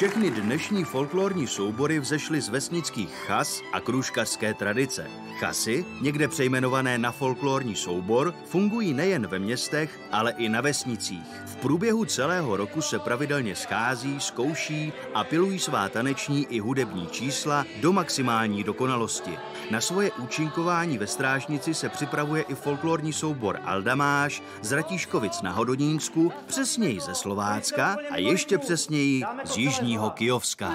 Všechny dnešní folklorní soubory vzešly z vesnických chas a krůžkařské tradice. Chasy, někde přejmenované na folklorní soubor, fungují nejen ve městech, ale i na vesnicích. V průběhu celého roku se pravidelně schází, zkouší a pilují svá taneční i hudební čísla do maximální dokonalosti. Na svoje účinkování ve Strážnici se připravuje i folklorní soubor Aldamáš z Ratíškovic na Hodonínsku, přesněji ze Slovácka a ještě přesněji z Jižního Kyjovska.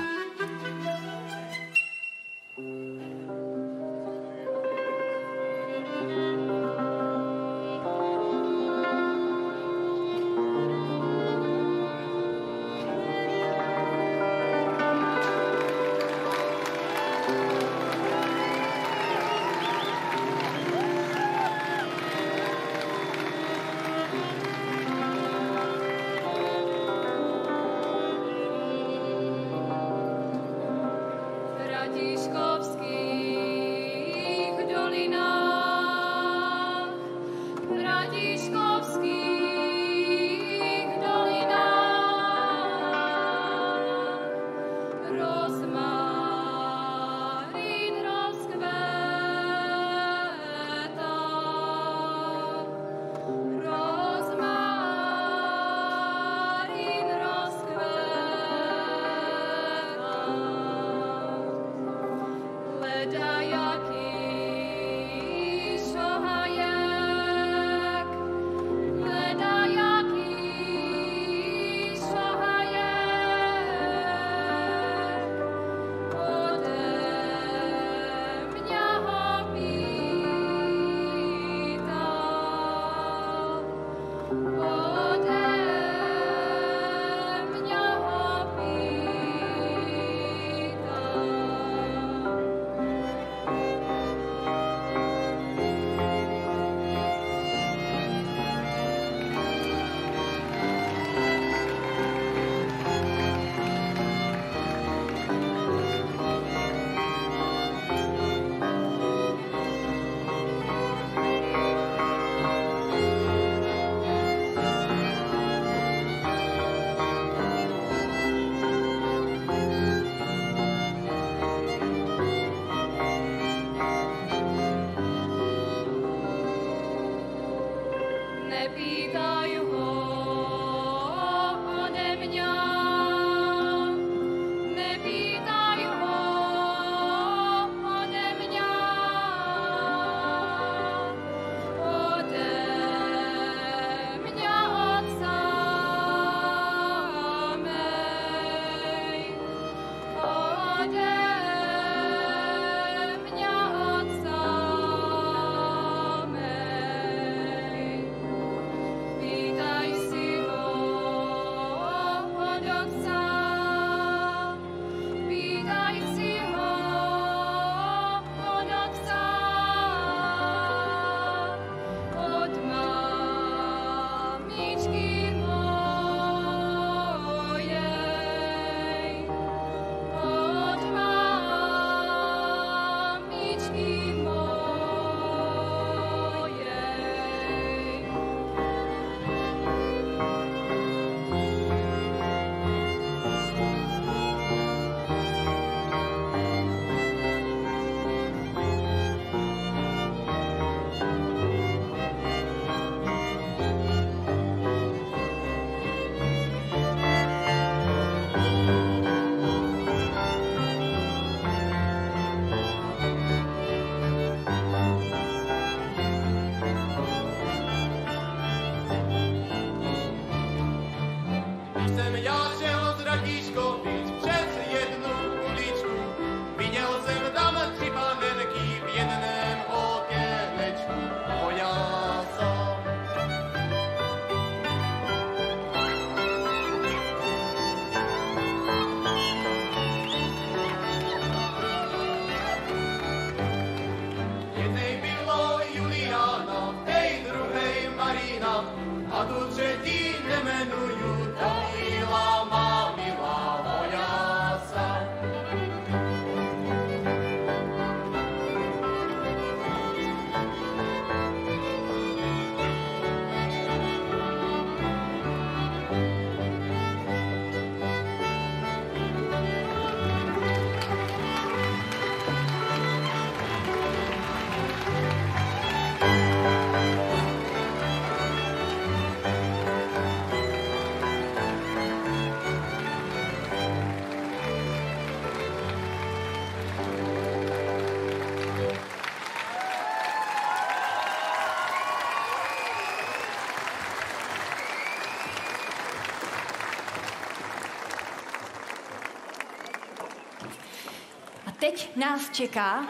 teď nás čeká...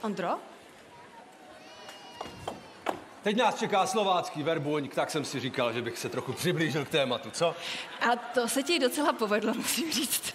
Ondro? Teď nás čeká slovácký verbuňk, tak jsem si říkal, že bych se trochu přiblížil k tématu, co? A to se ti docela povedlo, musím říct.